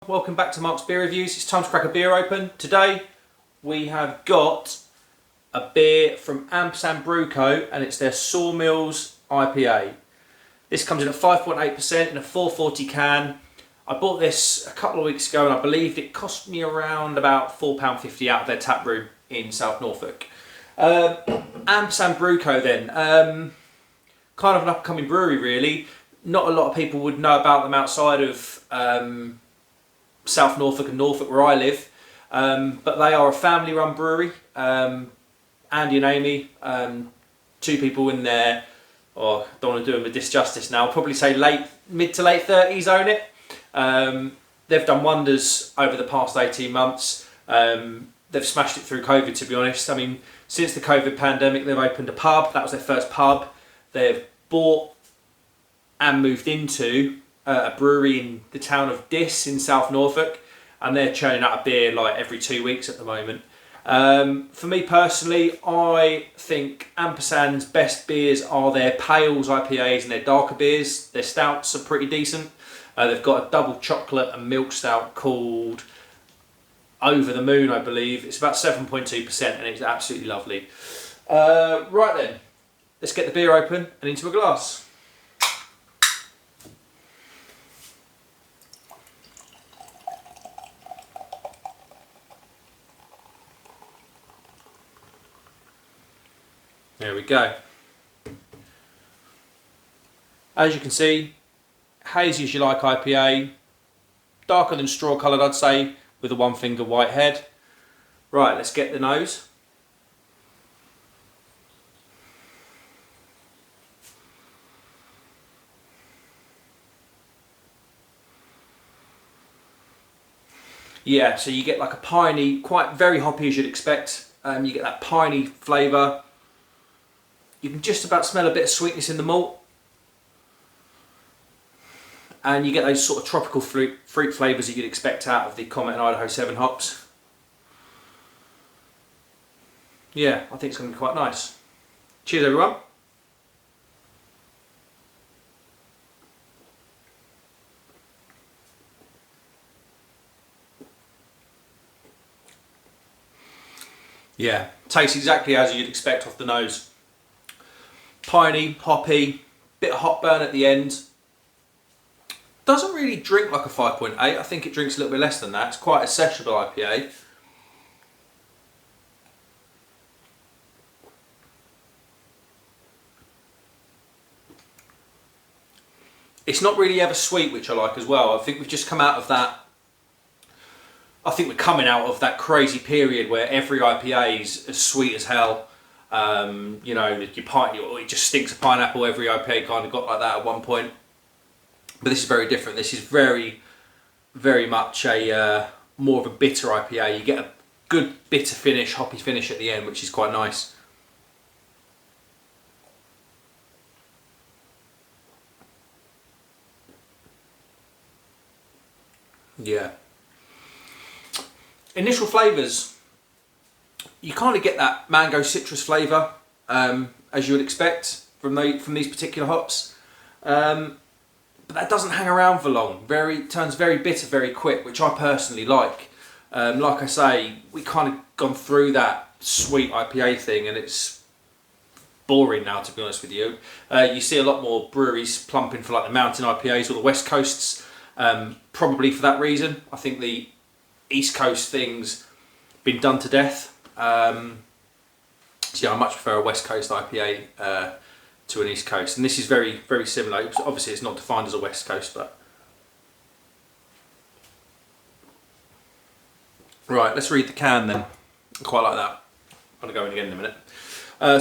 welcome back to Mark's Beer Reviews. It's time to crack a beer open. Today we have got a beer from Ampersand Brew Co and it's their Sawmills IPA. This comes in at 5.8% in a 440 can. I bought this a couple of weeks ago and I believe it cost me around about £4.50 out of their tap room in South Norfolk. Ampersand Brew Co then, kind of an upcoming brewery really. Not a lot of people would know about them outside of South Norfolk and Norfolk where I live, but they are a family run brewery. Andy and Amy, two people in their, I don't want to do them a disjustice now, I'll probably say mid to late 30s own it. They've done wonders over the past 18 months. They've smashed it through COVID, to be honest. I mean, since the COVID pandemic they've opened a pub, that was their first pub. They've bought and moved into a brewery in the town of Diss in South Norfolk, and they're churning out a beer like every 2 weeks at the moment. For me personally, I think Ampersand's best beers are their pales IPAs and their darker beers. Their stouts are pretty decent. They've got a double chocolate and milk stout called Over the Moon, I believe. It's about 7.2% and it's absolutely lovely. Right then, let's get the beer open and into a glass. There we go. As you can see, hazy as you like IPA, darker than straw coloured I'd say, with a one finger white head. Right, let's get the nose. Yeah, so you get like a piney, quite very hoppy as you'd expect. You get that piney flavour. You can just about smell a bit of sweetness in the malt. And you get those sort of tropical fruit flavours that you'd expect out of the Comet and Idaho 7 hops. Yeah, I think it's going to be quite nice. Cheers everyone. Yeah, tastes exactly as you'd expect off the nose. Piney, hoppy, bit of hop burn at the end. Doesn't really drink like a 5.8, I think it drinks a little bit less than that. It's quite a sessionable IPA. It's not really ever sweet, which I like as well. I think we've just come out of that, I think we're coming out of that crazy period where every IPA is as sweet as hell. You know, it just stinks of pineapple. Every IPA kind of got like that at one point. But this is very different. This is very, very much a more of a bitter IPA. You get a good bitter finish, hoppy finish at the end, which is quite nice. Yeah. Initial flavours, you kind of get that mango citrus flavour, as you would expect from these particular hops. But that doesn't hang around for long. Turns very bitter very quick, which I personally like. Like I say, we kind of gone through that sweet IPA thing and it's boring now, to be honest with you. You see a lot more breweries plumping for like the mountain IPAs or the West Coasts, probably for that reason. I think the East Coast thing's been done to death. So yeah, I much prefer a West Coast IPA to an East Coast, and this is very, very similar. Obviously it's not defined as a West Coast, but... Right, let's read the can then. I quite like that. I'm going to go in again in a minute.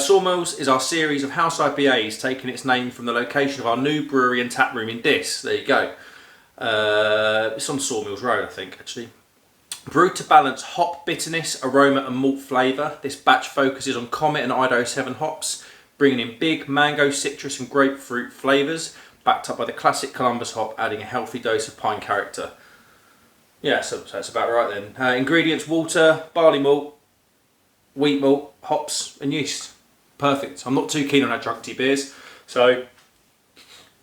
Sawmills is our series of house IPAs, taking its name from the location of our new brewery and tap room in Diss. There you go. It's on Sawmills Road, I think, actually. Brewed to balance hop bitterness, aroma and malt flavour, this batch focuses on Comet and Idaho 7 hops, bringing in big mango, citrus and grapefruit flavours, backed up by the classic Columbus hop, adding a healthy dose of pine character. Yeah, so that's about right then. Ingredients: water, barley malt, wheat malt, hops and yeast. Perfect. I'm not too keen on drunk tea beers, so,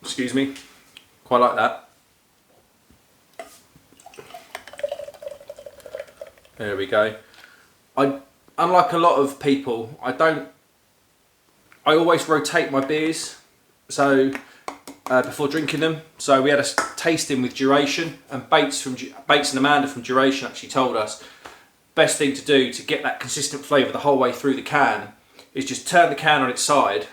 excuse me, quite like that. There we go. Unlike a lot of people, I always rotate my beers, so before drinking them. So we had a tasting with Duration, and Bates and Amanda from Duration actually told us best thing to do to get that consistent flavour the whole way through the can is just turn the can on its side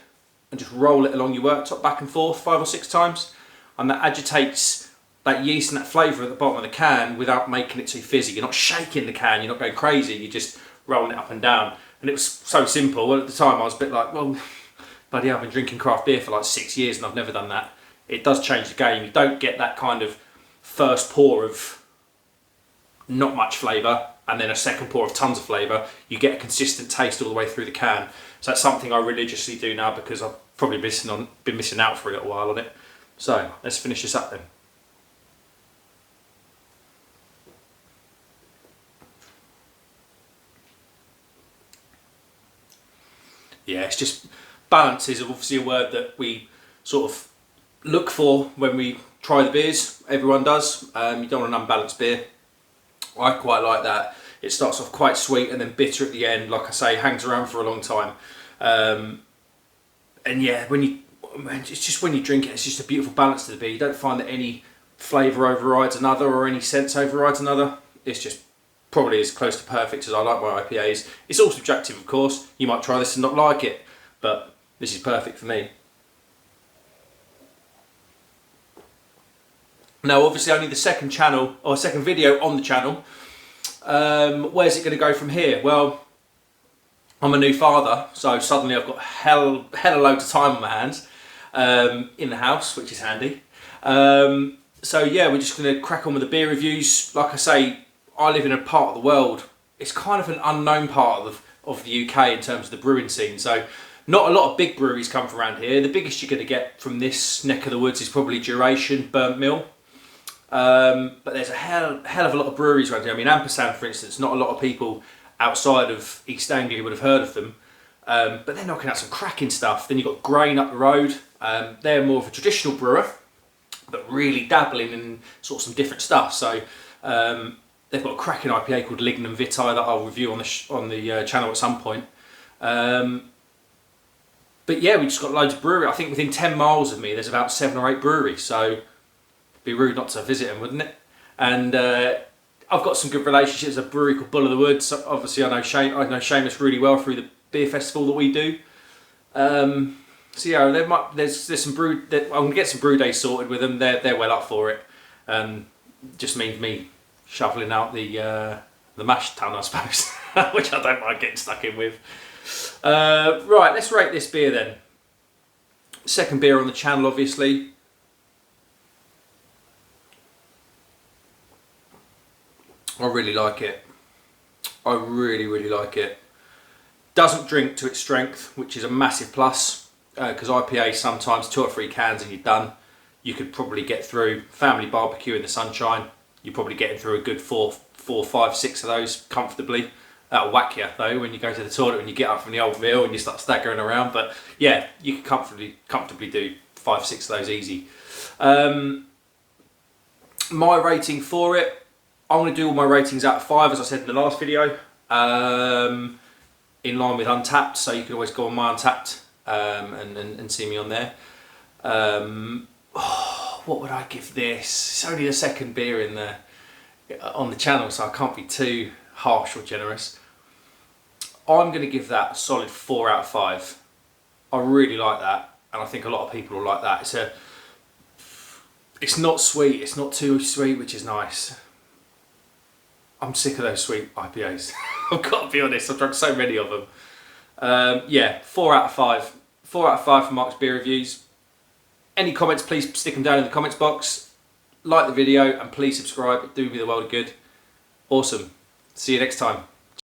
and just roll it along your worktop back and forth 5 or 6 times, and that agitates that yeast and that flavour at the bottom of the can without making it too fizzy. You're not shaking the can, you're not going crazy, you're just rolling it up and down. And it was so simple. At the time I was a bit like, well, bloody hell, I've been drinking craft beer for like 6 years and I've never done that. It does change the game. You don't get that kind of first pour of not much flavour and then a second pour of tons of flavour. You get a consistent taste all the way through the can. So that's something I religiously do now because I've probably been missing out for a little while on it. So let's finish this up then. Yeah, it's just, balance is obviously a word that we sort of look for when we try the beers. Everyone does. You don't want an unbalanced beer. I quite like that. It starts off quite sweet and then bitter at the end. Like I say, hangs around for a long time. And yeah, it's just when you drink it, it's just a beautiful balance to the beer. You don't find that any flavour overrides another or any sense overrides another. It's just probably as close to perfect as I like my IPAs. It's all subjective, of course. You might try this and not like it, but this is perfect for me. Now, obviously, only the second channel or second video on the channel. Where's it going to go from here? Well, I'm a new father, so suddenly I've got hell a load of time on my hands in the house, which is handy. So yeah, we're just going to crack on with the beer reviews. Like I say, I live in a part of the world, it's kind of an unknown part of the UK in terms of the brewing scene. So not a lot of big breweries come from around here. The biggest you're going to get from this neck of the woods is probably Duration, Burnt Mill. But there's a hell of a lot of breweries around here. I mean, Ampersand, for instance, not a lot of people outside of East Anglia would have heard of them. But they're knocking out some cracking stuff. Then you've got Grain up the road. They're more of a traditional brewer, but really dabbling in sort of some different stuff. So they've got a cracking IPA called Lignum Vitae that I'll review on the channel at some point. But yeah, we just got loads of brewery. I think within 10 miles of me, there's about 7 or 8 breweries. So it'd be rude not to visit them, wouldn't it? And I've got some good relationships. A brewery called Bull of the Woods. So obviously, I know Seamus really well through the beer festival that we do. So yeah, there's some brew. I'm gonna get some brew days sorted with them. They're well up for it. Just means me shoveling out the mash tun, I suppose, which I don't mind getting stuck in with. Right, let's rate this beer then. Second beer on the channel, obviously. I really like it. I really like it. Doesn't drink to its strength, which is a massive plus, because IPA sometimes 2 or 3 cans and you're done. You could probably get through family barbecue in the sunshine. You're probably getting through a good 4, 5, 6 of those comfortably. That'll whack you though when you go to the toilet, when you get up from the old meal and you start staggering around. But yeah, you can comfortably do 5, 6 of those easy. My rating for it, I'm going to do all my ratings out of 5, as I said in the last video, in line with Untapped, so you can always go on my Untapped and see me on there. What would I give this? It's only the second beer on the channel, so I can't be too harsh or generous. I'm going to give that a solid 4 out of 5. I really like that, and I think a lot of people will like that. It's not sweet, it's not too sweet, which is nice. I'm sick of those sweet IPAs. I've got to be honest, I've drunk so many of them. Yeah, 4 out of 5. 4 out of 5 for Mark's beer reviews. Any comments, please stick them down in the comments box. Like the video and please subscribe, it do me the world of good. Awesome. See you next time.